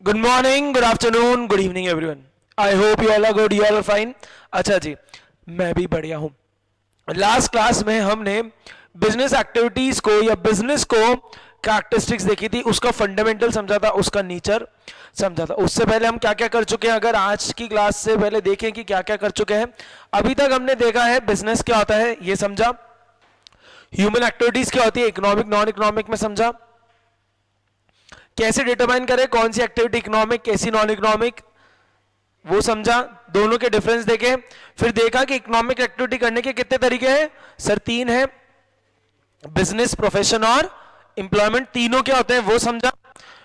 Good morning, good afternoon, good evening everyone. I hope you all are good, you all are fine. अच्छा जी, मैं भी बढ़िया हूँ. लास्ट क्लास में हमने बिजनेस एक्टिविटीज को या बिजनेस को कैरेक्टरिस्टिक्स देखी थी, उसका फंडामेंटल समझा था, उसका नेचर समझा था. उससे पहले हम क्या क्या कर चुके हैं, अगर आज की क्लास से पहले देखें कि क्या क्या कर चुके हैं. अभी तक हमने देखा है बिजनेस क्या होता है, ये समझा. ह्यूमन एक्टिविटीज क्या होती है, इकोनॉमिक नॉन इकोनॉमिक में समझा. कैसे डिटरमाइन करें कौन सी एक्टिविटी इकोनॉमिक कैसी नॉन इकोनॉमिक, वो समझा. दोनों के डिफरेंस देखे. फिर देखा कि इकोनॉमिक एक्टिविटी करने के कितने तरीके हैं सर, 3 है. बिजनेस, प्रोफेशन और एम्प्लॉयमेंट, तीनों क्या होते हैं वो समझा.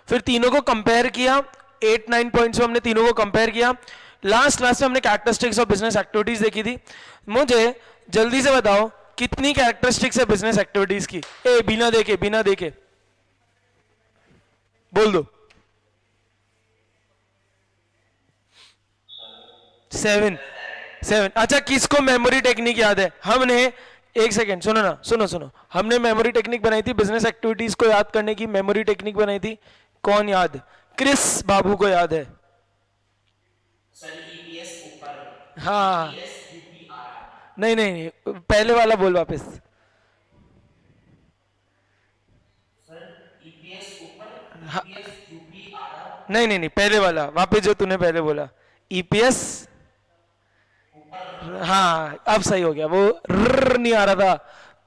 फिर तीनों को कंपेयर किया. 8-9 पॉइंट्स में हमने तीनों को कंपेयर किया. लास्ट क्लास में हमने कैरेक्टरिस्टिक्स ऑफ बिजनेस एक्टिविटीज देखी थी. मुझे जल्दी से बताओ कितनी कैरेक्टरिस्टिक्स है बिजनेस एक्टिविटीज की. बिना देखे बोल दो. 7. अच्छा, किसको मेमोरी टेक्निक याद है? हमने एक सेकेंड सुनो ना, सुनो. हमने मेमोरी टेक्निक बनाई थी बिजनेस एक्टिविटीज को याद करने की. मेमोरी टेक्निक बनाई थी, कौन याद? क्रिस बाबू को याद है? हाँ, नहीं, पहले वाला बोल वापस. हाँ, नहीं, पहले वाला वापस जो तूने पहले बोला. ईपीएस. हाँ, अब सही हो गया. वो रर नहीं आ रहा था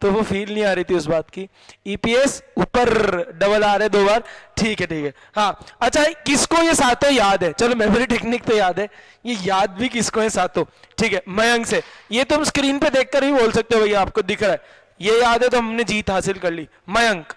तो वो फील नहीं आ रही थी उस बात की. ईपीएस ऊपर डबल आ रहे 2 बार. ठीक है. हाँ, अच्छा, किसको ये सातों याद है? चलो, मेमोरी टेक्निक तो याद है, ये याद भी किसको है सातों? ठीक है, मयंक से. ये तुम स्क्रीन पे देखकर भी बोल सकते हो, भैया आपको दिख रहा है, ये याद है तो हमने जीत हासिल कर ली. मयंक.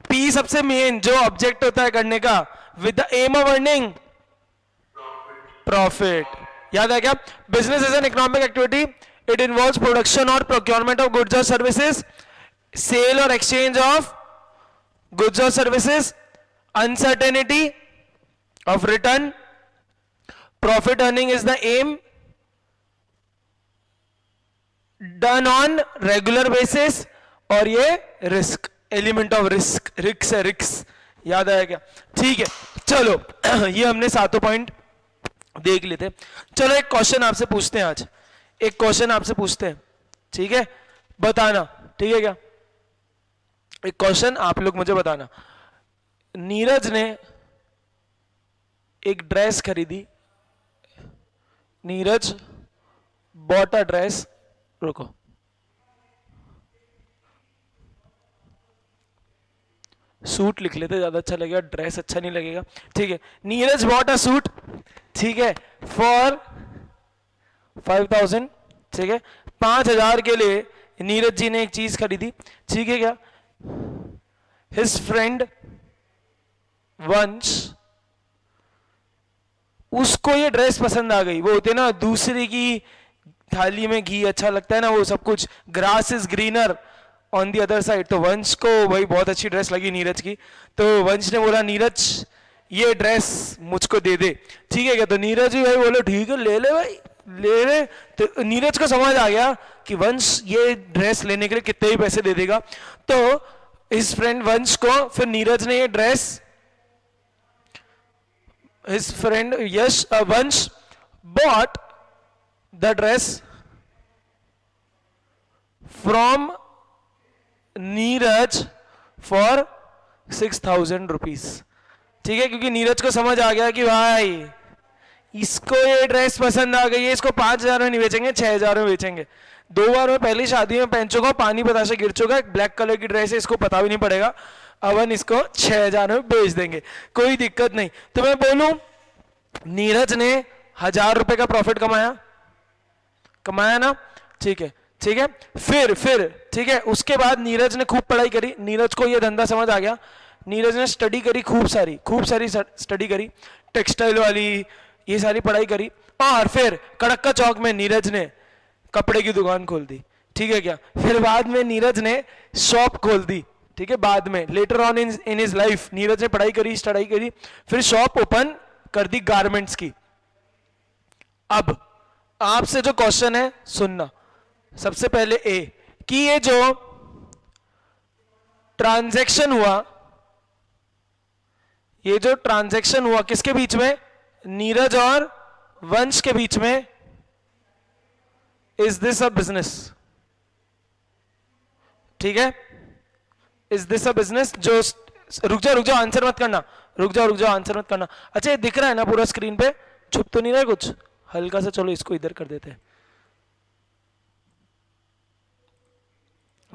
पी सबसे मेन जो ऑब्जेक्ट होता है करने का, with the aim of earning profit. याद है क्या? Business is an economic activity. It involves production और प्रोक्योरमेंट ऑफ गुड्स और सर्विसेज, सेल और एक्सचेंज ऑफ गुड्स और services, uncertainty of return, profit earning is the aim, done on regular basis, और ये risk, element of रिक्स. याद आया क्या? ठीक है, चलो ये हमने सातों पॉइंट देख लेते. चलो एक क्वेश्चन आपसे पूछते हैं आज. एक क्वेश्चन आपसे पूछते हैं, ठीक है? बताना, ठीक है क्या? एक क्वेश्चन आप लोग मुझे बताना. नीरज ने एक ड्रेस खरीदी. Neeraj bought a dress. रुको, सूट लिख लेते, ज्यादा अच्छा लगेगा, ड्रेस अच्छा नहीं लगेगा. ठीक है, नीरज बॉट अ सूट, ठीक है, फॉर 5,000. ठीक है, 5,000 के लिए नीरज जी ने एक चीज खरीदी. ठीक है क्या? हिज फ्रेंड वंश, उसको ये ड्रेस पसंद आ गई. वो होते ना, दूसरे की थाली में घी अच्छा लगता है ना, वो सब कुछ. Grass is greener on the other side. तो वंश को भाई बहुत अच्छी ड्रेस लगी नीरज की. तो वंश ने बोला, नीरज ये ड्रेस मुझको दे दे. ठीक है क्या? तो नीरज भी भाई बोलो, ठीक है ले ले भाई, ले ले. तो नीरज को समझ आ गया कि वंश ये ड्रेस लेने के लिए कितने ही पैसे दे देगा. तो इस फ्रेंड वंश को फिर नीरज ने ये dress, his friend Yash Vansh bought the dress from Neeraj for 6,000 rupees. ठीक है, क्योंकि नीरज को समझ आ गया कि भाई इसको ये ड्रेस पसंद आ गई है, इसको 5,000 में नहीं बेचेंगे, 6,000 में बेचेंगे. 2 बार मैं पहली शादी में पहन चुका हूं, पानी पता से गिर चुका है, ब्लैक कलर की ड्रेस है, इसको पता भी नहीं पड़ेगा, अपन इसको 6,000 में बेच देंगे, कोई दिक्कत नहीं. तो मैं बोलूं, नीरज ने 1,000 रुपए का प्रॉफिट कमाया ना. ठीक है. फिर ठीक है, उसके बाद नीरज ने खूब पढ़ाई करी. नीरज को ये धंधा समझ आ गया. नीरज ने स्टडी करी, खूब सारी स्टडी करी, टेक्सटाइल वाली, ये सारी पढ़ाई करी. और फिर कड़क्का चौक में नीरज ने कपड़े की दुकान खोल दी. ठीक है क्या? फिर बाद में नीरज ने शॉप खोल दी. ठीक है, बाद में later on in his life Neeraj ने पढ़ाई करी, स्टडी करी, फिर शॉप ओपन कर दी गारमेंट्स की। अब आपसे जो क्वेश्चन है सुनना, सबसे पहले ए कि ये जो ट्रांजैक्शन हुआ, ये जो ट्रांजैक्शन हुआ किसके बीच में, नीरज और वंश के बीच में, इज दिस अ बिजनेस? ठीक है, इज दिस अ बिजनेस? जो रुक जाओ आंसर मत करना, रुक जाओ आंसर मत करना। अच्छा ये दिख रहा है ना पूरा स्क्रीन पे, छुप तो नहीं रहा है कुछ? हल्का सा चलो इसको इधर कर देते हैं।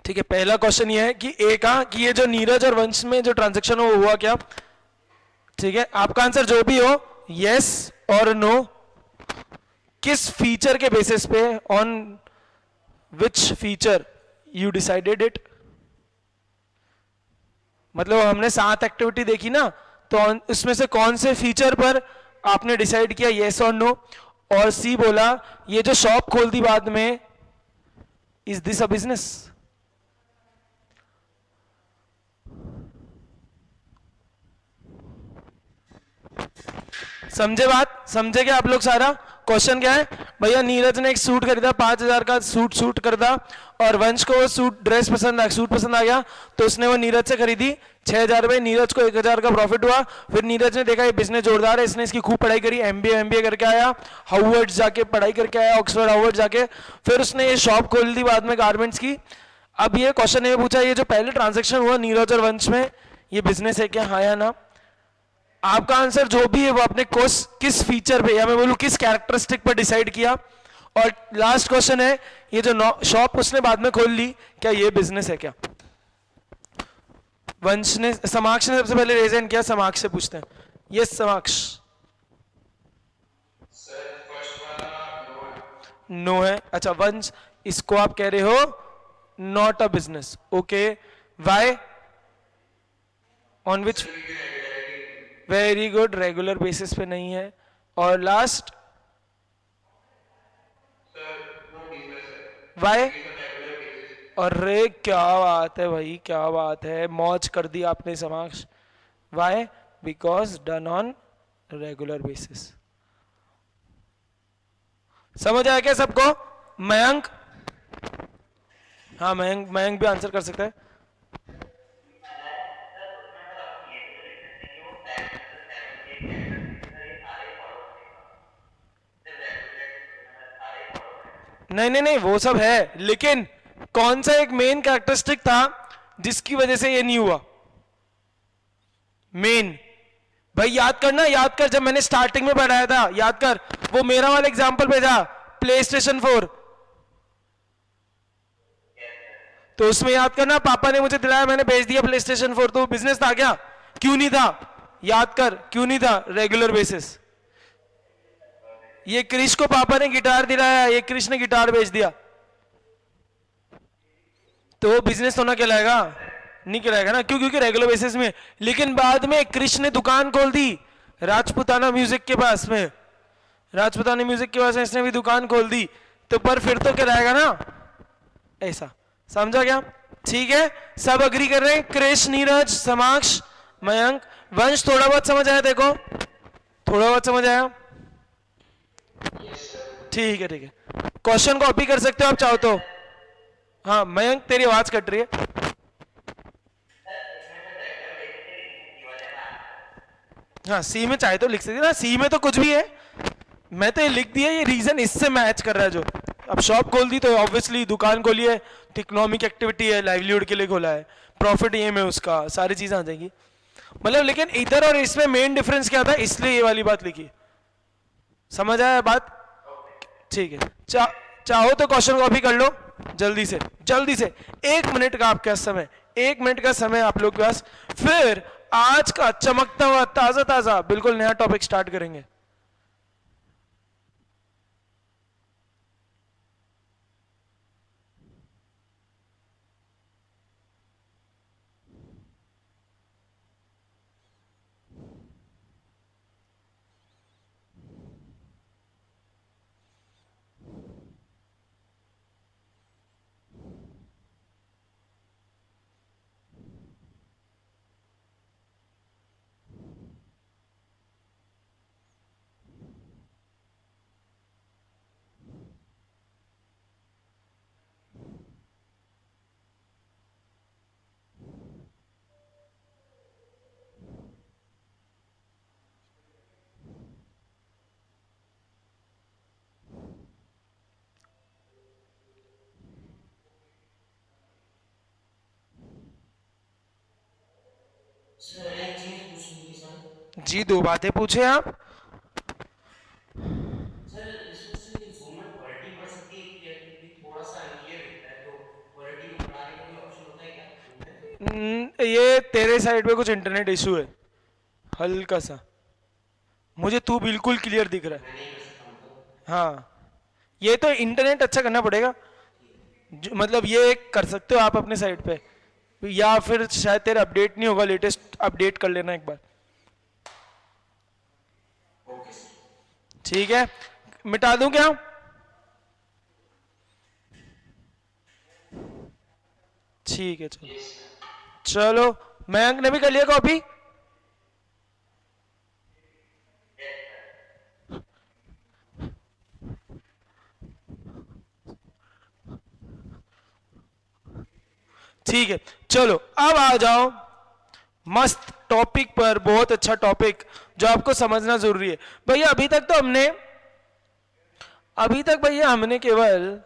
ठीक है, पहला क्वेश्चन ये है कि ए का कि ये जो नीरज और वंश में जो ट्रांजैक्शन हो हुआ क्या? ठीक है, आपका आंसर जो भी हो, यस और नो, किस फीचर के बेसिस पे, on which feature you decided it? मतलब हमने 7 एक्टिविटी देखी ना, तो उसमें से कौन से फीचर पर आपने डिसाइड किया यस और नो? और सी बोला ये जो शॉप खोल दी बाद में, इज दिस अ बिजनेस? समझे बात? समझे क्या आप लोग? सारा क्वेश्चन क्या है भैया, नीरज ने एक सूट खरीदा, 5,000 का सूट खरीदा, और वंश को वो सूट ड्रेस पसंद आ, सूट पसंद आ गया, तो उसने वो नीरज से खरीदी 6,000 रुपए, नीरज को 1,000 का प्रॉफिट हुआ। फिर नीरज ने देखा ये बिजनेस जोरदार है, इसने इसकी खूब पढ़ाई करी, एमबीए करके आया, हार्वर्ड जाके पढ़ाई करके आया, ऑक्सफोर्ड हार्वर्ड जाके, फिर उसने ये शॉप खोल दी बाद में गारमेंट्स की। अब ये क्वेश्चन ये पूछा, ये जो पहले ट्रांजेक्शन हुआ नीरज और वंश में, ये बिजनेस है क्या, हाँ या ना? आपका आंसर जो भी है वो आपने किस फीचर पे, या मैं बोलूं किस कैरेक्टरिस्टिक पर डिसाइड किया। और लास्ट क्वेश्चन है, ये जो शॉप उसने बाद में खोल ली, क्या ये बिजनेस है क्या? वंश ने, समाक्ष ने सबसे पहले रेज हैंड किया, समाक्ष से पूछते हैं। यस समाक्ष। नो है, अच्छा वंश, इसको आप कह रहे हो not a business, okay, why, on which? Very good, regular basis पे नहीं है। और लास्ट, वाई? अरे क्या बात है भाई, क्या बात है, मौज कर दी आपने समाक्ष। Why? Because done on regular basis. समझ आया क्या सबको? मयंक? हाँ मयंक, मयंक भी आंसर कर सकता है। नहीं नहीं नहीं, वो सब है, लेकिन कौन सा एक मेन कैरेक्टरिस्टिक था जिसकी वजह से ये नहीं हुआ? मेन भाई याद करना, याद कर, जब मैंने स्टार्टिंग में पढ़ाया था, याद कर, वो मेरा वाला एग्जांपल भेजा, प्ले स्टेशन 4, तो उसमें याद करना, पापा ने मुझे दिलाया, मैंने भेज दिया प्ले स्टेशन 4, तो वो बिजनेस था क्या? क्यों नहीं था? याद कर, क्यों नहीं था? Regular basis. ये क्रिश को पापा ने गिटार दिलाया, ये क्रिश ने गिटार बेच दिया, तो वो बिजनेस तो ना कहलाएगा? नहीं कहलाएगा ना, क्यों? क्योंकि रेगुलर बेसिस में। लेकिन बाद में क्रिश ने दुकान खोल दी राजपुताना म्यूजिक के पास में, राजपुताना म्यूजिक के पास में इसने भी दुकान खोल दी, तो पर फिर तो कहलाएगा ना ऐसा। समझा क्या? ठीक है, सब अग्री कर रहे हैं? क्रिश, नीरज, समाक्ष, मयंक, वंश, थोड़ा बहुत समझ आया? देखो थोड़ा बहुत समझ आया? ठीक है ठीक है, क्वेश्चन कॉपी कर सकते हो आप चाहो तो। हाँ मयंक तेरी आवाज कट रही है। हाँ सी में चाहे तो लिख सकते ना, सी में तो कुछ भी है, मैं तो ये लिख दिया, ये रीजन इससे मैच कर रहा है जो। अब शॉप खोल दी तो ऑब्वियसली दुकान खोली है, तो इकोनॉमिक एक्टिविटी है, लाइवलीहुड के लिए खोला है, प्रॉफिट एम है उसका, सारी चीजें आ जाएंगी। मतलब लेकिन इधर और इसमें मेन डिफरेंस क्या था, इसलिए ये वाली बात लिखी। समझ आया बात? ठीक है, चाहो तो क्वेश्चन कॉपी कर लो जल्दी से, जल्दी से, 1 मिनट का आपके पास समय, 1 मिनट का समय आप लोग के पास, फिर आज का चमकता हुआ ताजा ताजा बिल्कुल नया टॉपिक स्टार्ट करेंगे। सर एक चीज पूछनी थी सर। जी, दो बातें पूछे आप। सर इसमें से इंस्ट्रूमेंट क्वालिटी बढ़ सकती है कि थोड़ा सा अनक्लियर दिखता है, तो क्वालिटी को बढ़ाने का कोई ऑप्शन होता है क्या इसमें? ये तेरे साइड पे कुछ इंटरनेट इशू है हल्का सा, मुझे तू बिल्कुल क्लियर दिख रहा मैं है। नहीं कर सकता मतलब? हाँ, ये तो इंटरनेट अच्छा करना पड़ेगा। मतलब ये कर सकते हो आप अपने साइड पे, या फिर शायद तेरा अपडेट नहीं होगा, लेटेस्ट अपडेट कर लेना एक बार। Okay sir. ठीक है, मिटा दूं क्या? ठीक है, चलो। Yes sir. चलो, मयंक ने भी कर लिया कॉपी। ठीक है, चलो अब आ जाओ मस्त टॉपिक पर, बहुत अच्छा टॉपिक जो आपको समझना जरूरी है। भैया अभी तक भैया हमने केवल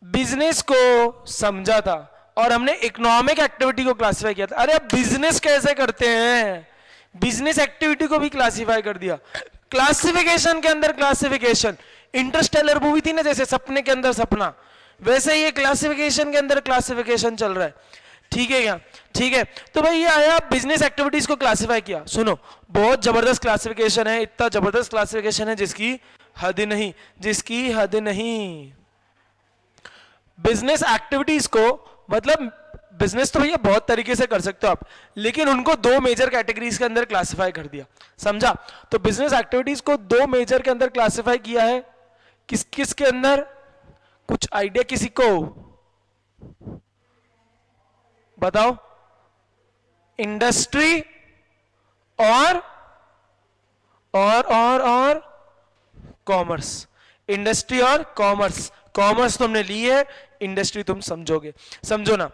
बिजनेस को समझा था और हमने इकोनॉमिक एक्टिविटी को क्लासिफाई किया था। अरे अब बिजनेस कैसे करते हैं, बिजनेस एक्टिविटी को भी क्लासिफाई कर दिया। क्लासिफिकेशन के अंदर क्लासिफिकेशन, इंटरस्टेलर मूवी थी ना जैसे सपने के अंदर सपना, वैसे ये क्लासिफिकेशन के अंदर क्लासिफिकेशन चल रहा है। ठीक है क्या? ठीक है, तो भाई ये आया बिजनेस एक्टिविटीज को क्लासिफाई किया। सुनो, बहुत जबरदस्त क्लासिफिकेशन है, इतना जबरदस्त क्लासिफिकेशन है जिसकी हद नहीं, जिसकी हद नहीं। बिजनेस एक्टिविटीज को, मतलब बिजनेस तो भैया बहुत तरीके से कर सकते हो आप, लेकिन उनको दो मेजर कैटेगरीज के अंदर क्लासिफाई कर दिया, समझा? तो बिजनेस एक्टिविटीज को दो मेजर के अंदर क्लासिफाई किया है। किस किस के अंदर, कुछ आइडिया किसी को? बताओ। इंडस्ट्री और कॉमर्स। इंडस्ट्री और कॉमर्स, कॉमर्स तुमने ली है, इंडस्ट्री तुम समझोगे। समझो ना,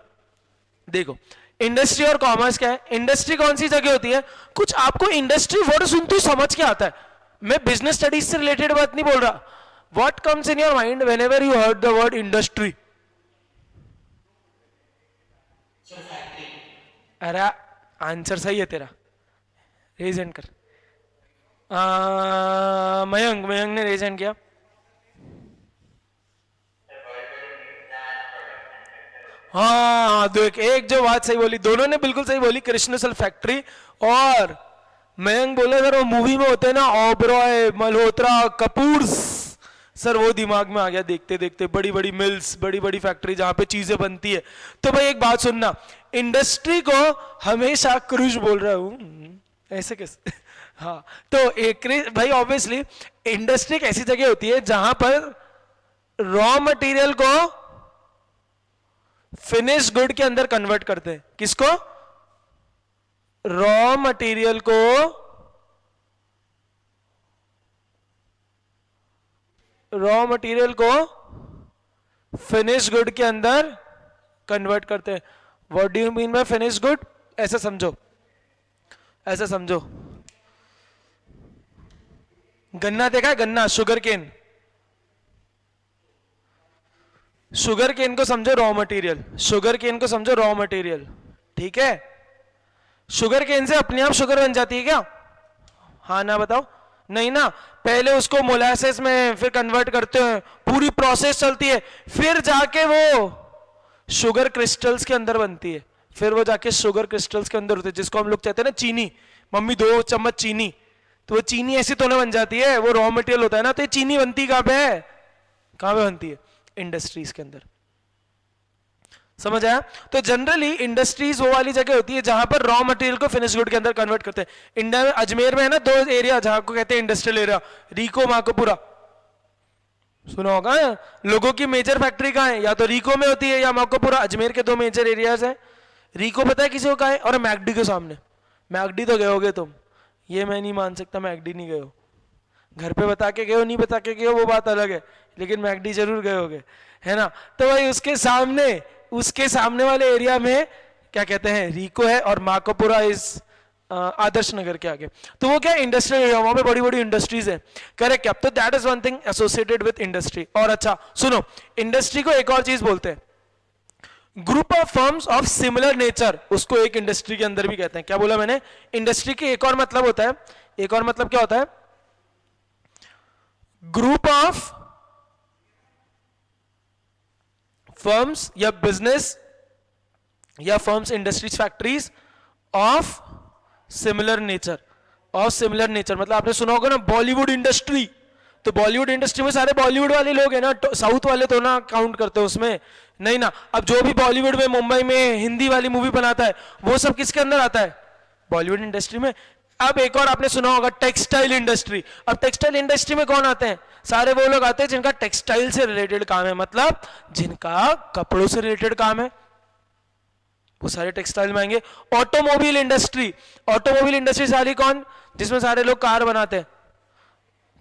देखो इंडस्ट्री और कॉमर्स क्या है। इंडस्ट्री कौन सी जगह होती है? कुछ आपको इंडस्ट्री वर्ड सुनते ही समझ के आता है, मैं बिजनेस स्टडीज से रिलेटेड बात नहीं बोल रहा। What comes in your mind when ever you heard the word industry? Sir factory. अरे आंसर सही है तेरा, रेज हैंड कर। मयंक, मयंक ने रेज हैंड किया। हाँ देख, एक जो बात सही बोली, दोनों ने बिल्कुल सही बोली, कृष्णसल फैक्ट्री। और मयंक बोले सर वो मूवी में होते हैं ना ओबरॉय, मल्होत्रा, कपूर, सर वो दिमाग में आ गया देखते देखते, बड़ी बड़ी मिल्स, बड़ी बड़ी फैक्ट्री जहां पे चीजें बनती है। तो भाई एक बात सुनना, इंडस्ट्री को हमेशा क्रूज बोल रहा हूं, ऐसे कैसे? हाँ, तो एक भाई ऑब्वियसली इंडस्ट्री एक ऐसी जगह होती है जहां पर रॉ मटेरियल को फिनिश गुड के अंदर कन्वर्ट करते हैं। किसको? रॉ मटेरियल को फिनिश गुड के अंदर कन्वर्ट करते हैं। What do you mean by finish good? ऐसा समझो, ऐसा समझो, गन्ना देखा है? गन्ना, शुगर केन, शुगर केन को समझो रॉ मटेरियल, शुगर केन को समझो रॉ मटेरियल। ठीक है, शुगर केन से अपने आप शुगर बन जाती है क्या? हाँ ना, बताओ। नहीं ना, पहले उसको मोलासेस में फिर कन्वर्ट करते हैं, पूरी प्रोसेस चलती है, फिर जाके वो शुगर क्रिस्टल्स के अंदर बनती है, फिर वो जाके शुगर क्रिस्टल्स के अंदर होती है, जिसको हम लोग कहते हैं ना चीनी। मम्मी 2 चम्मच चीनी, तो वो चीनी ऐसी तो नहीं बन जाती है, वो रॉ मटेरियल होता है ना। तो ये चीनी बनती कहां पे है? कहां पे बनती है? इंडस्ट्रीज के अंदर। समझ आया? तो जनरली इंडस्ट्रीज वो वाली जगह होती है जहां पर रॉ मटेरियल को फिनिश गुड के अंदर कन्वर्ट करते हैं। इंडिया में अजमेर में है ना 2 एरिया जहां को कहते हैं इंडस्ट्रियल एरिया, रीको, माकोपुरा। सुना होगा लोगों की मेजर फैक्ट्री कहां है? या तो रीको में होती है या माकोपुरा। अजमेर के 2 मेजर एरियाज है। रीको पता है किसी को कहां है? और मैकडी के सामने। मैकडी तो गए होगे तुम, ये मैं नहीं मान सकता मैकडी नहीं गए हो। घर पे बता के गए हो, नहीं बता के गए हो वो बात अलग है, लेकिन मैकडी जरूर गए होगे, है ना? तो भाई उसके सामने वाले एरिया में क्या कहते हैं? रीको है, और माकोपुरा इज आदर्श नगर के आगे। तो वो क्या इंडस्ट्रियल एरिया, वहां पे बड़ी बड़ी इंडस्ट्रीज है। करेक्ट क्या? तो that is one thing associated with industry. और अच्छा सुनो, इंडस्ट्री को एक और चीज बोलते हैं group of firms of similar nature, उसको एक इंडस्ट्री के अंदर भी कहते हैं। क्या बोला मैंने? इंडस्ट्री के एक और मतलब होता है, एक और मतलब क्या होता है? ग्रुप ऑफ फर्म्स या बिजनेस या firms, industries, factories of similar nature. Of similar nature मतलब आपने सुना होगा ना बॉलीवुड इंडस्ट्री, तो बॉलीवुड इंडस्ट्री में सारे बॉलीवुड वाले लोग हैं ना, साउथ वाले तो ना काउंट करते हैं उसमें, नहीं ना। अब जो भी बॉलीवुड में, मुंबई में हिंदी वाली मूवी बनाता है, वो सब किसके अंदर आता है? बॉलीवुड इंडस्ट्री में। अब एक और आपने सुना होगा टेक्सटाइल इंडस्ट्री। अब टेक्सटाइल इंडस्ट्री में कौन आते हैं? सारे वो लोग आते हैं जिनका टेक्सटाइल से रिलेटेड काम है, मतलब जिनका कपड़ों से रिलेटेड काम है, वो सारे टेक्सटाइल में आएंगे। ऑटोमोबाइल इंडस्ट्री, ऑटोमोबाइल इंडस्ट्री सारी कौन? जिसमें सारे लोग कार बनाते हैं,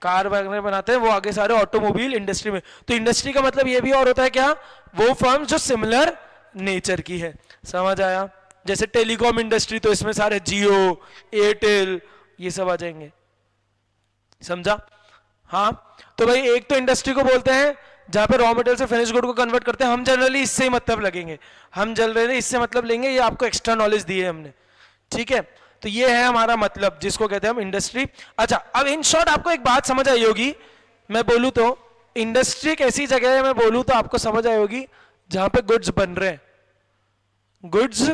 कार वगैरह बनाते हैं, वो आगे सारे ऑटोमोबाइल इंडस्ट्री में। तो इंडस्ट्री का मतलब ये भी और होता है क्या? वो फर्म जो सिमिलर नेचर की है। समझ आया? जैसे टेलीकॉम इंडस्ट्री, तो इसमें सारे जियो, एयरटेल, ये सब आ जाएंगे। समझा? हाँ, तो भाई एक तो इंडस्ट्री को बोलते हैं जहां पे रॉ मटेरियल से फिनिश गुड को कन्वर्ट करते हैं। हम जनरली इससे ही मतलब लगेंगे, हम जनरली इससे मतलब लेंगे, ये आपको एक्स्ट्रा नॉलेज दी है हमने, ठीक है? तो ये है हमारा मतलब, जिसको कहते हैं हम इंडस्ट्री। अच्छा, अब इन शॉर्ट आपको एक बात समझ आई होगी, मैं बोलूं तो इंडस्ट्री एक ऐसी जगह है, मैं बोलूं तो आपको समझ आई होगी, जहां पे गुड्स बन रहे हैं, गुड्स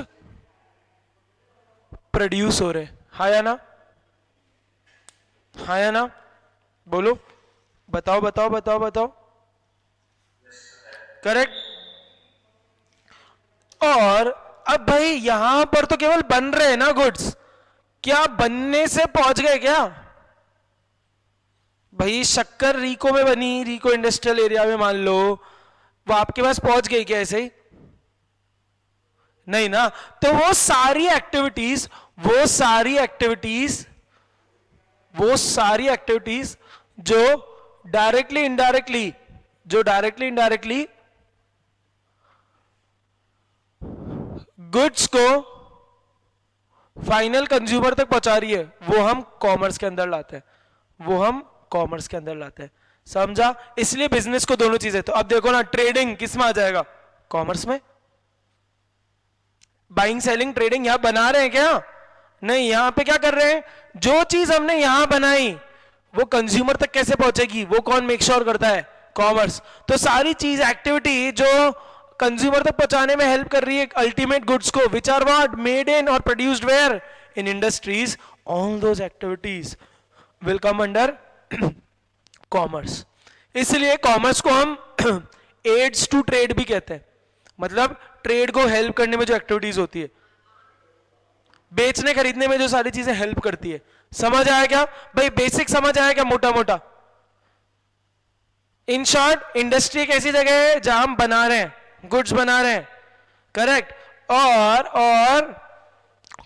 प्रोड्यूस हो रहे हैं। हाँ या ना? हाँ या ना? बोलो, बताओ बताओ बताओ बताओ। करेक्ट। और अब भाई यहां पर तो केवल बन रहे हैं ना गुड्स, क्या बनने से पहुंच गए क्या? भाई शक्कर रीको में बनी, रीको इंडस्ट्रियल एरिया में मान लो, वो आपके पास पहुंच गई क्या ऐसे ही? नहीं ना। तो वो सारी एक्टिविटीज, वो सारी एक्टिविटीज, वो सारी एक्टिविटीज जो डायरेक्टली इनडायरेक्टली, जो डायरेक्टली इनडायरेक्टली गुड्स को फाइनल कंज्यूमर तक पहुंचा रही है, वो हम कॉमर्स के अंदर लाते हैं, वो हम कॉमर्स के अंदर लाते हैं। समझा? इसलिए बिजनेस को दोनों चीजें। तो अब देखो ना, ट्रेडिंग किस में आ जाएगा? कॉमर्स में। बाइंग सेलिंग ट्रेडिंग यहां बना रहे हैं क्या? नहीं, यहां पे क्या कर रहे हैं? जो चीज हमने यहां बनाई वो कंज्यूमर तक कैसे पहुंचेगी, वो कौन मेक श्योर करता है? कॉमर्स। तो सारी चीज एक्टिविटी जो कंज्यूमर तक पहुंचाने में हेल्प कर रही है अल्टीमेट गुड्स को, which are what made in और produced where in industries, all those activities will come under commerce. इसलिए कॉमर्स को हम एड्स टू ट्रेड भी कहते हैं, मतलब ट्रेड को हेल्प करने में जो एक्टिविटीज होती है, बेचने खरीदने में जो सारी चीजें हेल्प करती है। समझ आया क्या भाई? बेसिक समझ आया क्या मोटा मोटा? इन शॉर्ट, इंडस्ट्री एक ऐसी जगह है जहां हम बना रहे हैं, गुड्स बना रहे हैं, करेक्ट। और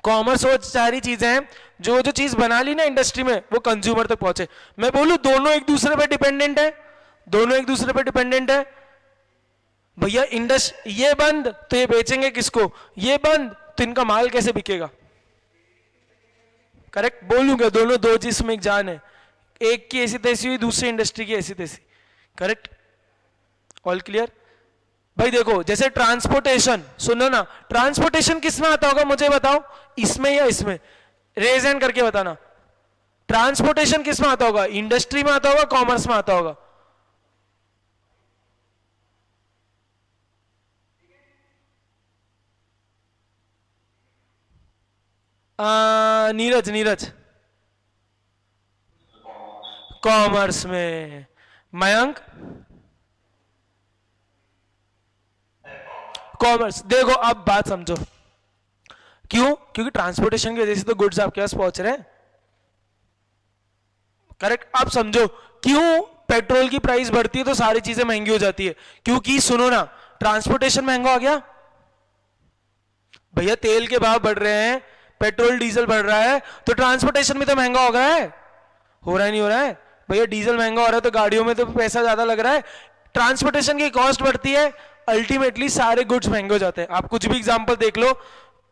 कॉमर्स वो सारी चीजें हैं जो जो चीज बना ली ना इंडस्ट्री में, वो कंज्यूमर तक पहुंचे। मैं बोलूं दोनों एक दूसरे पे डिपेंडेंट है, दोनों एक दूसरे पे डिपेंडेंट है। भैया ये बंद तो ये बेचेंगे किसको, ये बंद तो इनका माल कैसे बिकेगा? करेक्ट बोलूंगा, दोनों दो चीज में एक जान है, एक की ऐसी तैसी हुई, दूसरी इंडस्ट्री की ऐसी तैसी। करेक्ट? All clear? भाई देखो, जैसे ट्रांसपोर्टेशन, सुनो ना, ट्रांसपोर्टेशन किस में आता होगा मुझे बताओ, इसमें या इसमें? रेज हैंड करके बताना। ट्रांसपोर्टेशन किस में आता होगा? इंडस्ट्री में आता होगा, कॉमर्स में आता होगा? नीरज, नीरज कॉमर्स में। मयंक कॉमर्स। देखो अब बात समझो, क्यों? क्योंकि ट्रांसपोर्टेशन की वजह से तो गुड्स आपके पास पहुंच रहे हैं। करेक्ट? आप समझो क्यों पेट्रोल की प्राइस बढ़ती है तो सारी चीजें महंगी हो जाती है? क्योंकि सुनो ना, ट्रांसपोर्टेशन महंगा हो गया। भैया तेल के भाव बढ़ रहे हैं, पेट्रोल डीजल बढ़ रहा है, तो ट्रांसपोर्टेशन में तो महंगा हो गया है। हो रहा है नहीं हो रहा है? भैया डीजल महंगा हो रहा है तो गाड़ियों में तो पैसा ज्यादा लग रहा है, ट्रांसपोर्टेशन की कॉस्ट बढ़ती है, अल्टीमेटली सारे गुड्स महंगे हो जाते हैं। आप कुछ भी एग्जांपल देख लो,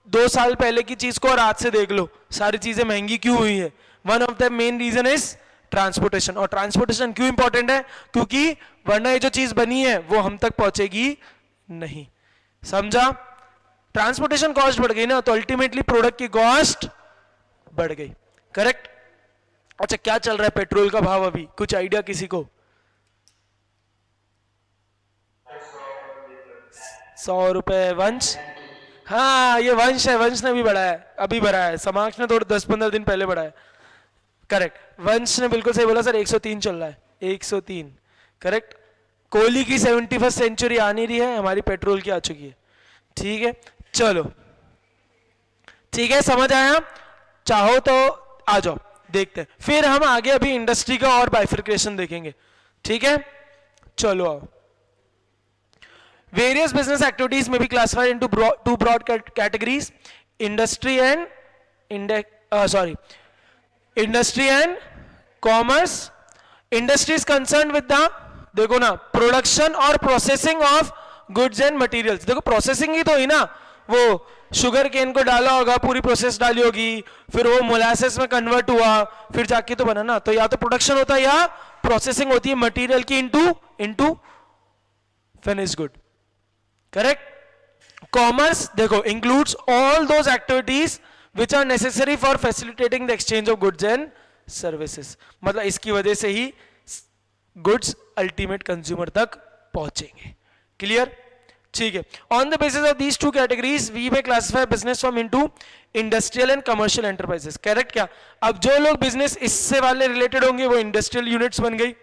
2 साल पहले की चीज को और आज से देख लो, सारी चीजें महंगी क्यों हुई है? One of the main reason is transportation. और ट्रांसपोर्टेशन क्यों इंपॉर्टेंट है? क्योंकि वरना ये जो चीज बनी है वो हम तक पहुंचेगी नहीं। समझा? ट्रांसपोर्टेशन कॉस्ट बढ़ गई ना, तो अल्टीमेटली प्रोडक्ट की कॉस्ट बढ़ गई, करेक्ट? अच्छा, क्या चल रहा है पेट्रोल का भाव अभी, कुछ आइडिया किसी को? 100 रुपए। वंश? हाँ, ये वंश है, वंश ने भी बढ़ाया है, अभी बढ़ाया है। समाक्ष ने थोड़ा 10-15 दिन पहले बढ़ाया है, करेक्ट। वंश ने बिल्कुल सही बोला सर, 103 चल रहा है, 103, करेक्ट। कोहली की 71st सेंचुरी आ नहीं रही है, हमारी पेट्रोल की आ चुकी है, ठीक है। चलो, ठीक है, समझ आया? चाहो तो आ जाओ, देखते हैं। फिर हम आगे अभी इंडस्ट्री का और बाइफिकेशन देखेंगे, ठीक है। चलो आओ। Various business activities may be classified into two broad categories: industry and industry and commerce. Industry is concerned with the, देखो ना, प्रोडक्शन और processing of goods and materials. देखो प्रोसेसिंग ही तो ही ना, वो शुगर केन को डाला होगा, पूरी प्रोसेस डाली होगी, फिर वो मोलासेस में कन्वर्ट हुआ, फिर जाके तो बना ना। तो या तो प्रोडक्शन होता है या प्रोसेसिंग होती है मटेरियल की into finish good, correct. Commerce देखो includes all those activities which are necessary for facilitating the exchange of goods and services. मतलब इसकी वजह से ही गुड्स अल्टीमेट कंज्यूमर तक पहुंचेंगे, क्लियर? ठीक है। On the basis of these two categories we may classify business from into industrial and commercial enterprises, correct? क्या अब जो लोग बिजनेस इससे वाले रिलेटेड होंगे वो इंडस्ट्रियल यूनिट्स बन गई,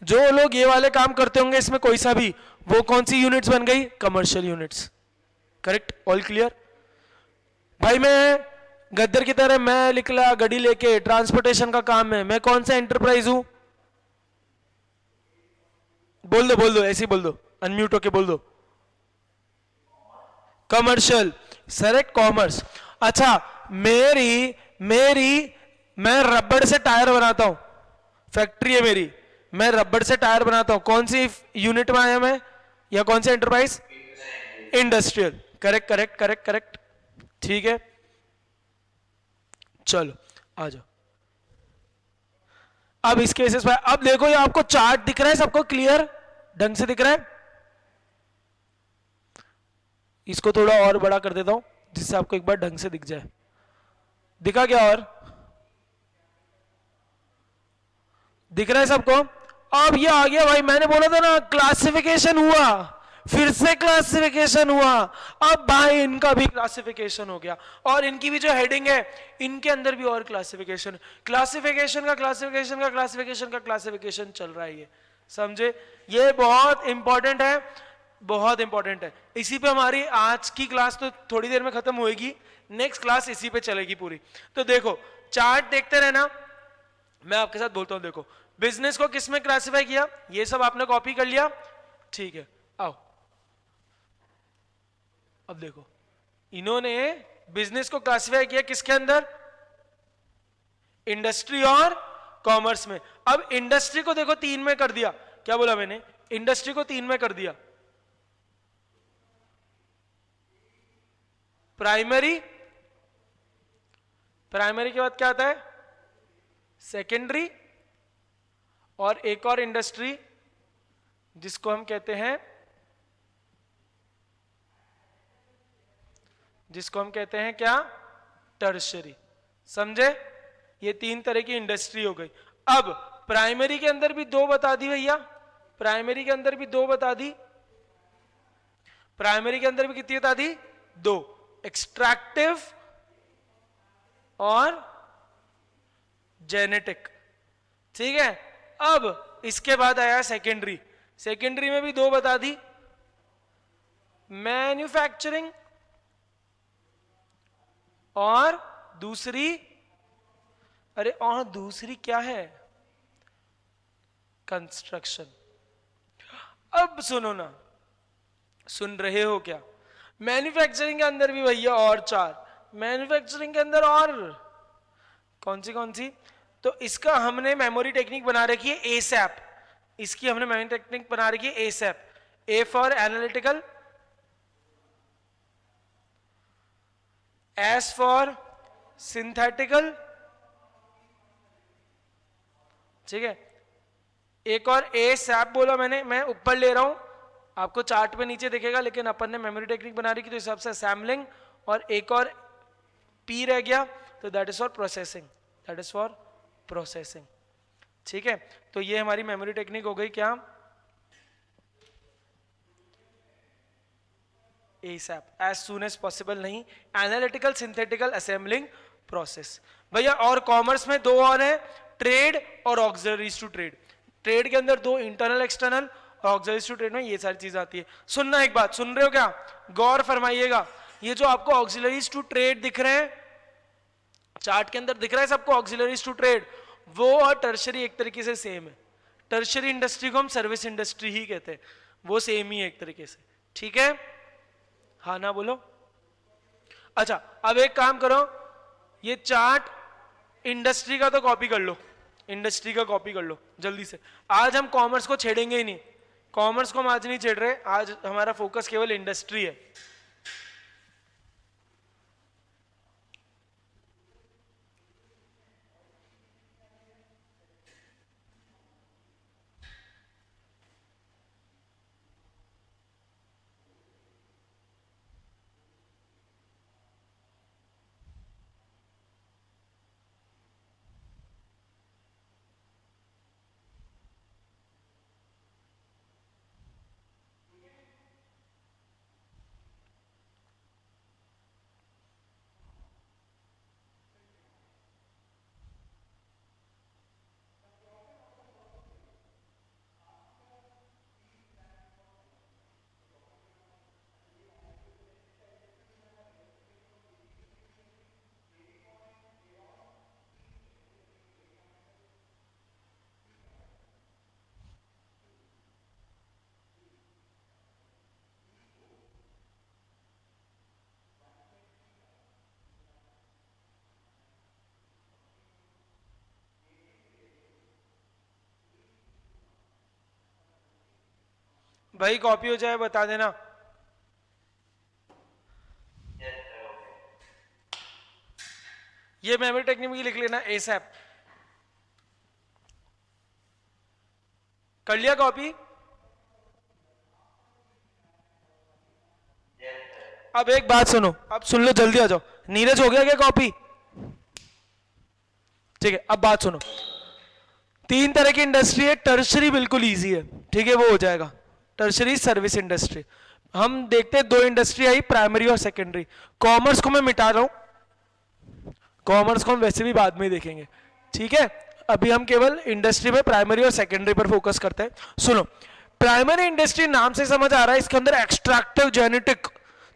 जो लोग ये वाले काम करते होंगे इसमें कोई सा भी, वो कौन सी यूनिट्स बन गई? Commercial units, correct? All clear? भाई मैं गद्दर की तरह मैं निकला गाड़ी लेके, ट्रांसपोर्टेशन का काम है, मैं कौन सा एंटरप्राइज हूं? बोल दो, ऐसे ही बोल दो, अनम्यूट होके बोल दो। Commercial, correct, commerce. अच्छा, मैं रबड़ से टायर बनाता हूं, फैक्ट्री है मेरी, मैं रबड़ से टायर बनाता हूं, कौन सी यूनिट में आया मैं, या कौन सी एंटरप्राइज? इंडस्ट्रियल, करेक्ट, ठीक है। चलो आ जाओ। अब इस केसेस में अब देखो, ये आपको चार्ट दिख रहा है सबको, क्लियर ढंग से दिख रहा है? इसको थोड़ा और बड़ा कर देता हूं जिससे आपको एक बार ढंग से दिख जाए। दिखा क्या? और दिख रहा है सबको? अब ये आ गया भाई, मैंने बोला था ना क्लासिफिकेशन हुआ, फिर से क्लासिफिकेशन हुआ, अब भाई इनका भी क्लासिफिकेशन हो गया, और इनकी भी जो हेडिंग है इनके अंदर भी और क्लासिफिकेशन चल रहा है, ये समझे? ये बहुत इंपॉर्टेंट है, बहुत इंपॉर्टेंट है। इसी पे हमारी आज की क्लास तो थोड़ी देर में खत्म होएगी, नेक्स्ट क्लास इसी पे चलेगी पूरी। तो देखो चार्ट देखते रहना, मैं आपके साथ बोलता हूं। देखो बिजनेस को किस में क्लासिफाई किया, ये सब आपने कॉपी कर लिया, ठीक है। आओ अब देखो, इन्होंने बिजनेस को क्लासिफाई किया किसके अंदर? इंडस्ट्री और कॉमर्स में। अब इंडस्ट्री को देखो 3 में कर दिया, क्या बोला मैंने? इंडस्ट्री को 3 में कर दिया, प्राइमरी के बाद क्या आता है? सेकेंडरी, और एक और इंडस्ट्री जिसको हम कहते हैं क्या? टर्शरी, समझे? ये 3 तरह की इंडस्ट्री हो गई। अब प्राइमरी के अंदर भी 2 बता दी भैया, प्राइमरी के अंदर भी 2 बता दी, प्राइमरी के अंदर भी कितनी बता दी? 2, एक्सट्रैक्टिव और जेनेटिक, ठीक है। अब इसके बाद आया सेकेंडरी, सेकेंडरी में भी 2 बता दी, मैन्युफैक्चरिंग और दूसरी, अरे और दूसरी क्या है? कंस्ट्रक्शन। अब सुनो ना, सुन रहे हो क्या? मैन्युफैक्चरिंग के अंदर भी भैया और 4, मैन्युफैक्चरिंग के अंदर और कौन सी? तो इसका हमने मेमोरी टेक्निक बना रखी है एसैप, इसकी हमने मेमोरी टेक्निक बना रखी है ASAP, A for analytical, S for synthetical, ठीक है। एक और ए सैप बोला मैंने, मैं ऊपर ले रहा हूं, आपको चार्ट पे नीचे दिखेगा, लेकिन अपन ने मेमोरी टेक्निक बना रही की तो हिसाब से असेंबलिंग और एक और पी रह गया, तो that is for processing, that is for processing. ठीक है, तो ये हमारी मेमोरी टेक्निक हो गई क्या, ASAP, as soon as possible नहीं, एनालिटिकल सिंथेटिकल असेंबलिंग प्रोसेस। भैया और कॉमर्स में दो और है, ट्रेड और ऑक्सिलरीज टू ट्रेड। ट्रेड के अंदर दो, इंटरनल एक्सटर्नल, और ऑक्सिलरीज टू ट्रेड में ये सारी चीज आती है। सुनना एक बात, सुन रहे हो क्या, गौर फरमाइएगा, ये जो आपको ऑक्सिलरीज टू ट्रेड दिख रहे हैं चार्ट के अंदर, दिख रहा है सबको ऑक्सिलरीज टू ट्रेड, वो और टर्शरी एक तरीके से सेम है। टर्शरी इंडस्ट्री को हम सर्विस इंडस्ट्री ही कहते हैं, वो सेम ही है एक तरीके से। ठीक है, हाँ ना बोलो। अच्छा, अब एक काम करो, ये चार्ट इंडस्ट्री का तो कॉपी कर लो, इंडस्ट्री का कॉपी कर लो जल्दी से। आज हम कॉमर्स को छेड़ेंगे ही नहीं, कॉमर्स को हम आज नहीं छेड़ रहे, आज हमारा फोकस केवल इंडस्ट्री है। भाई कॉपी हो जाए बता देना। ये मेमोरी टेक्निक में लिख लेना ASAP। कर लिया कॉपी? अब एक बात सुनो, अब सुन लो, जल्दी आ जाओ। नीरज हो गया क्या कॉपी? ठीक है, अब बात सुनो। तीन तरह की इंडस्ट्री है, टर्शरी बिल्कुल इजी है, ठीक है, वो हो जाएगा। Tertiary service industry. हम देखते हैं दो इंडस्ट्री आई, प्राइमरी और सेकेंडरी। कॉमर्स को मैं मिटा रहा हूं, कॉमर्स को हम वैसे भी बाद में ही देखेंगे, ठीक है। अभी हम केवल इंडस्ट्री में प्राइमरी और सेकेंडरी पर फोकस करते हैं। सुनो, प्राइमरी इंडस्ट्री नाम से समझ आ रहा है, इसके अंदर एक्सट्रैक्टिव जेनेटिक,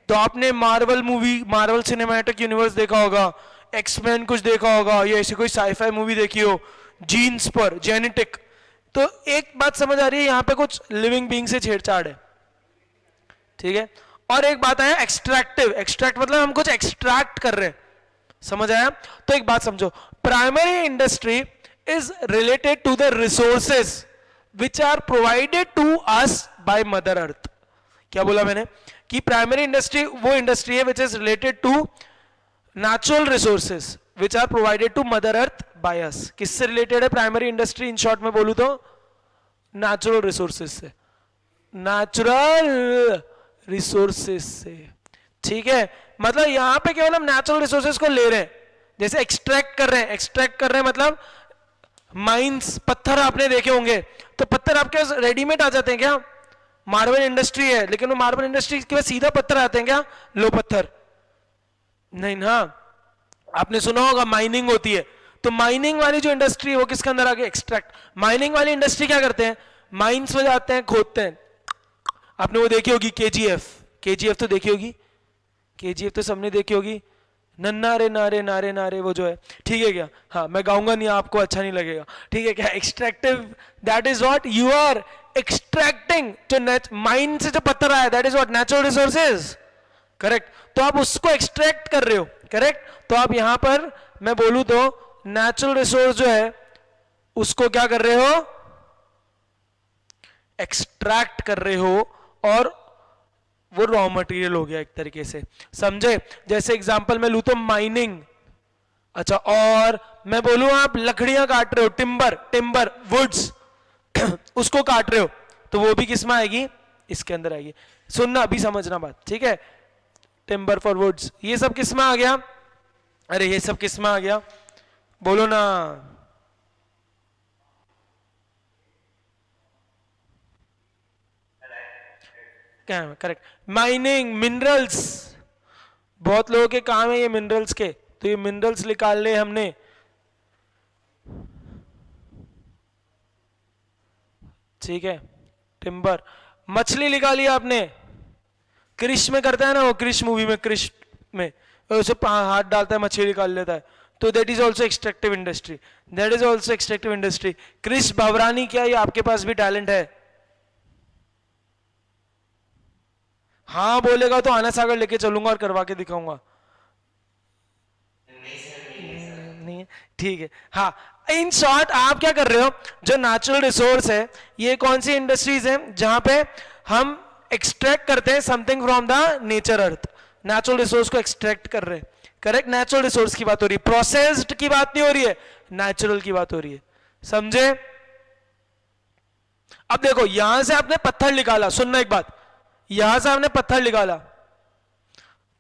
तो आपने Marvel movie, Marvel cinematic universe देखा होगा, एक्समैन कुछ देखा होगा, या ऐसी कोई साईफाई मूवी देखी हो, जीन्स पर जेनेटिक। तो एक बात समझ आ रही है, यहां पे कुछ लिविंग बीइंग से छेड़छाड़ है, ठीक है। और एक बात आया एक्सट्रैक्टिव, एक्सट्रैक्ट मतलब हम कुछ एक्सट्रैक्ट कर रहे हैं, समझ आया। तो एक बात समझो, primary industry is related to the resources which are provided to us by mother earth. क्या बोला मैंने कि प्राइमरी इंडस्ट्री वो इंडस्ट्री है which is related to natural resources which are provided to mother earth by us. किससे related है primary industry? In short में बोलूं तो नेचुरल रिसोर्सेज से, नेचुरल रिसोर्सेज से, ठीक है। मतलब यहां पे केवल हम नेचुरल रिसोर्सेज को ले रहे हैं, जैसे एक्सट्रैक्ट कर रहे हैं। एक्सट्रैक्ट कर रहे हैं मतलब माइंस, पत्थर आपने देखे होंगे, तो पत्थर आपके पास रेडीमेड आ जाते हैं क्या? मार्बल इंडस्ट्री है, लेकिन वो मार्बल इंडस्ट्री के पास सीधा पत्थर आते हैं क्या? लो पत्थर नहीं ना। आपने सुना होगा माइनिंग होती है, तो माइनिंग वाली जो इंडस्ट्री है वो किसके अंदर आ गई? एक्सट्रैक्ट। माइनिंग वाली इंडस्ट्री क्या करते हैं? माइंस में जाते हैं, खोदते हैं। आपने वो देखी होगी KGF, KGF तो देखी होगी, KGF तो सबने देखी होगी, नन्ना रे नारे नारे नारे, वो जो है, ठीक है क्या? हाँ, मैं गाऊंगा नहीं, आपको अच्छा नहीं लगेगा, ठीक है क्या? Extractive, that is what you are extracting. जो माइन से जो पत्थर आया, that is what natural resources, correct. तो आप उसको एक्सट्रैक्ट कर रहे हो, करेक्ट। तो आप यहां पर मैं बोलूं तो नेचुरल रिसोर्स जो है उसको क्या कर रहे हो? एक्सट्रैक्ट कर रहे हो, और वो रॉ मटेरियल हो गया एक तरीके से, समझे? जैसे एग्जांपल मैं लूं तो माइनिंग। अच्छा, और मैं बोलूं आप लकड़ियां काट रहे हो, टिम्बर, टिम्बर वुड्स उसको काट रहे हो, तो वो भी किस में आएगी? इसके अंदर आएगी। सुनना अभी समझना बात, ठीक है। टिम्बर फॉर वुड्स, ये सब किस में आ गया? अरे ये सब किस में आ गया, बोलो ना। क्या करेक्ट? माइनिंग, मिनरल्स, बहुत लोगों के काम है ये मिनरल्स के, तो ये मिनरल्स निकाल ले हमने। ठीक है, टिम्बर, मछली निकाली आपने, क्रिश में करता है ना वो, क्रिश मूवी में, क्रिश में उसे हाथ डालता है मछली निकाल लेता है, तो that is also extractive industry, that is also extractive industry. Krish Bhavrani, क्या ये आपके पास भी टैलेंट है? हाँ बोलेगा तो आना सागर लेके चलूंगा और करवा के दिखाऊंगा। नहीं, ठीक है। हाँ, इन शॉर्ट आप क्या कर रहे हो, जो नेचुरल रिसोर्स है, ये कौन सी इंडस्ट्रीज है जहां पे हम एक्सट्रैक्ट करते हैं something from the nature earth, natural resource को एक्सट्रैक्ट कर रहे हैं, करेक्ट? नेचुरल रिसोर्स की बात हो रही है, प्रोसेस्ड की बात नहीं हो रही है, नेचुरल की बात हो रही है, समझे? अब देखो यहां से आपने पत्थर निकाला, सुनना एक बात, यहां से आपने पत्थर निकाला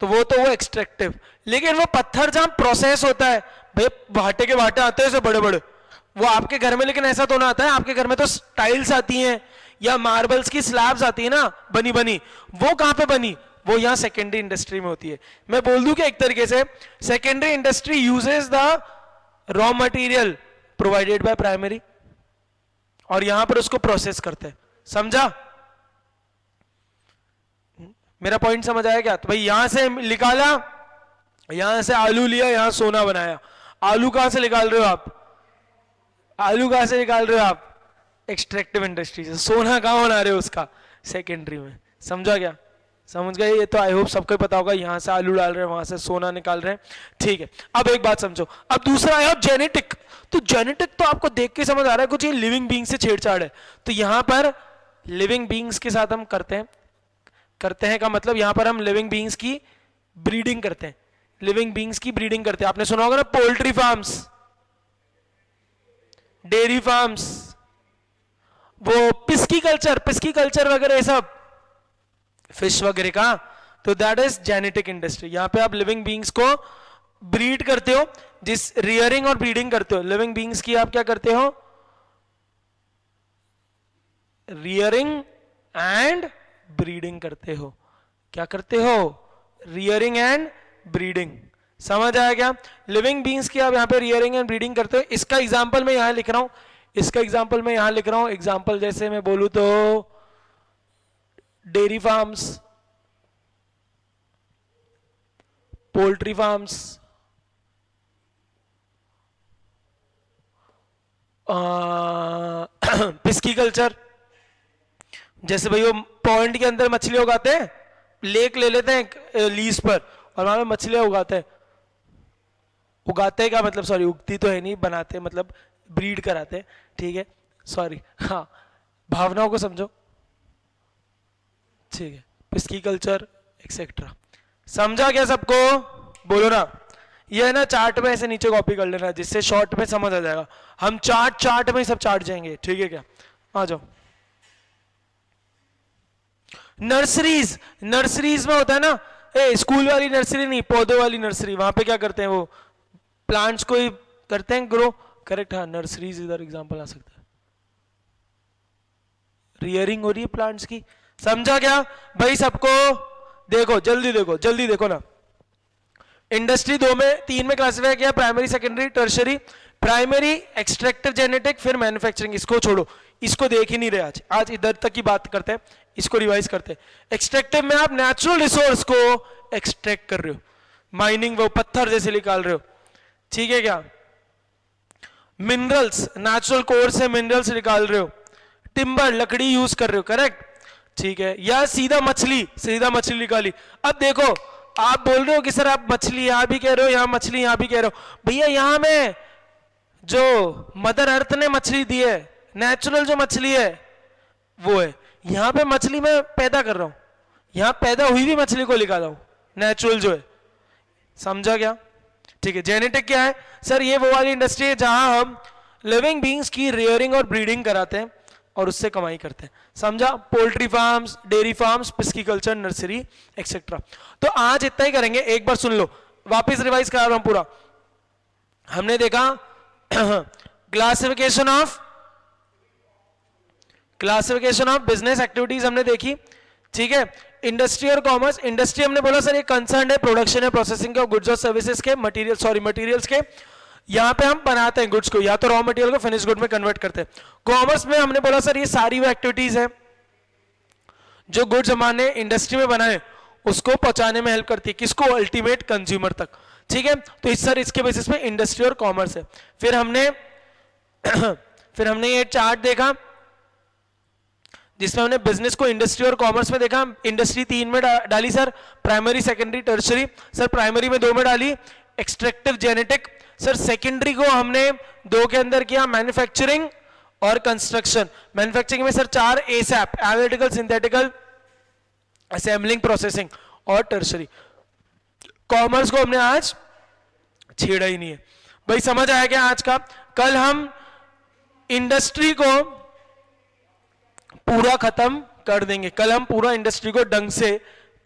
तो वो एक्सट्रैक्टिव, लेकिन वो पत्थर जहां प्रोसेस होता है, भाई भाटे के भाटे आते हैं बड़े बड़े, वो आपके घर में लेकिन ऐसा तो ना आता है, आपके घर में तो टाइल्स आती हैं या मार्बल्स की स्लैब्स आती है ना बनी बनी, वो कहां पे बनी? वो यहां सेकेंडरी इंडस्ट्री में होती है। मैं बोल दूं कि एक तरीके से secondary industry uses the raw material provided by primary, और यहां पर उसको प्रोसेस करते हैं, समझा? मेरा पॉइंट समझ आया क्या? तो भाई यहां से निकाला, यहां से आलू लिया, यहां सोना बनाया। आलू कहां से निकाल रहे हो आप? आलू कहां से निकाल रहे हो आप? एक्सट्रैक्टिव इंडस्ट्री से। सोना कहां बना रहे हो उसका? सेकेंडरी में। समझा क्या? समझ गए? ये तो आई होप सबको पता होगा, यहां से आलू डाल रहे हैं, वहां से सोना निकाल रहे हैं, ठीक है। अब एक बात समझो, अब दूसरा आया जेनेटिक। तो जेनेटिक तो आपको देख के समझ आ रहा है कुछ ये लिविंग बीइंग से छेड़छाड़ है, तो यहां पर लिविंग बीइंग्स के साथ हम करते हैं का मतलब यहां पर हम लिविंग बीइंग्स की ब्रीडिंग करते हैं, लिविंग बीइंग्स की ब्रीडिंग करते हैं। आपने सुना होगा ना पोल्ट्री फार्म्स, डेयरी फार्म्स, वो पिस्की कल्चर वगैरह, ये सब फिश वगैरह का, तो दैट इज जेनेटिक इंडस्ट्री। यहां पे आप लिविंग बीइंग्स को ब्रीड करते हो, जिस रियरिंग और ब्रीडिंग करते हो लिविंग बीइंग्स की, आप क्या करते हो? रियरिंग एंड ब्रीडिंग करते हो। क्या करते हो? Rearing and breeding. समझ आया क्या? लिविंग बीइंग्स की आप यहां पे रियरिंग एंड ब्रीडिंग करते हो। इसका एग्जांपल मैं यहां लिख रहा हूं, एग्जांपल जैसे मैं बोलूं तो dairy farms, poultry farms, pisciculture, जैसे भाई वो पॉइंट के अंदर मछली उगाते हैं, लेक ले लेते हैं लीज पर और वहां पे मछलियां उगाते हैं। उगाते हैं क्या मतलब, सॉरी उगती तो है नहीं, बनाते हैं मतलब ब्रीड कराते हैं, ठीक है, सॉरी, हाँ, भावनाओं को समझो, ठीक है। पिस्की कल्चर एक्सेट्रा, समझा क्या सबको? बोलो ना। ये है ना चार्ट में ऐसे नीचे कॉपी कर लेना, जिससे शॉर्ट में समझ आ जाएगा। हम चार्ट में सब चार्ट जाएंगे, ठीक है क्या? आ जाओ। नर्सरीज में होता है ना, स्कूल वाली नर्सरी नहीं, पौधों वाली नर्सरी, वहां पे क्या करते हैं? वो प्लांट्स को ही करते हैं ग्रो, करेक्ट? हाँ, नर्सरीज इधर एग्जांपल आ सकता है। रियरिंग हो रही है प्लांट्स की, समझा क्या भाई सबको? देखो जल्दी देखो ना। इंडस्ट्री 3 में क्लासिफाई किया, primary, secondary, tertiary. Primary extractive genetic, फिर मैन्युफैक्चरिंग। इसको छोड़ो, इसको देख ही नहीं रहे आज इधर तक की बात करते हैं, इसको रिवाइज करते हैं। एक्सट्रैक्टिव में आप नेचुरल रिसोर्स को एक्सट्रैक्ट कर रहे हो, माइनिंग, वो पत्थर जैसे निकाल रहे हो, ठीक है क्या? मिनरल्स, नेचुरल कोर से मिनरल्स निकाल रहे हो। टिम्बर, लकड़ी यूज कर रहे हो, करेक्ट, ठीक है। या सीधा मछली निकाली। अब देखो आप बोल रहे हो कि सर आप मछली यहां भी कह रहे हो, यहां मछली यहां भी कह रहे हो, भैया यहां में जो मदर अर्थ ने मछली दी है, नेचुरल जो मछली है वो है, यहां पे मछली मैं पैदा कर रहा हूं, यहां पैदा हुई भी मछली को निकाला हूं, नेचुरल जो है, समझा क्या? ठीक है। जेनेटिक क्या है? सर ये वो वाली इंडस्ट्री है जहां हम लिविंग बीइंग्स की रियरिंग और ब्रीडिंग कराते हैं और उससे कमाई करते हैं, समझा? Poultry farms, dairy farms, pisciculture, nursery etcetera. तो आज इतना ही करेंगे, एक बार सुन लो, वापस रिवाइज करा रहा हूं पूरा। हमने देखा क्लासिफिकेशन ऑफ बिजनेस एक्टिविटीज हमने देखी, ठीक है। इंडस्ट्री और कॉमर्स, इंडस्ट्री हमने बोला सर ये कंसर्न है प्रोडक्शन है प्रोसेसिंग के गुड्स और सर्विसेज के, मटेरियल्स के, यहां पे हम बनाते हैं गुड्स को, या तो रॉ मटेरियल को फिनिश गुड में कन्वर्ट करते हैं। कॉमर्स में हमने बोला सर ये सारी वो एक्टिविटीज है जो गुड्स हमारे इंडस्ट्री में बनाए उसको पहुंचाने में हेल्प करती है, किसको? अल्टीमेट कंज्यूमर तक, ठीक है। तो इस सर इसके बेसिस पे इंडस्ट्री और कॉमर्स है। फिर हमने ये चार्ट देखा जिसमें हमने बिजनेस को इंडस्ट्री और कॉमर्स में देखा। इंडस्ट्री 3 में डाली sir, primary, secondary, tertiary. Sir primary में 2 में डाली, एक्सट्रैक्टिव, जेनेटिक। सर सेकेंडरी को हमने 2 के अंदर किया, मैन्युफैक्चरिंग और कंस्ट्रक्शन। मैन्युफैक्चरिंग में sir 4 ASAP, analytical, synthetical, assembling, processing और टर्शरी। कॉमर्स को हमने आज छेड़ा ही नहीं है भाई, समझ आया क्या आज का? कल हम इंडस्ट्री को पूरा खत्म कर देंगे, कल हम पूरा इंडस्ट्री को ढंग से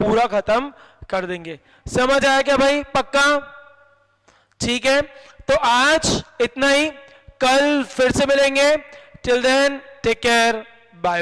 पूरा खत्म कर देंगे। समझ आया क्या भाई? पक्का? ठीक है, तो आज इतना ही, कल फिर से मिलेंगे। Till then take care, bye.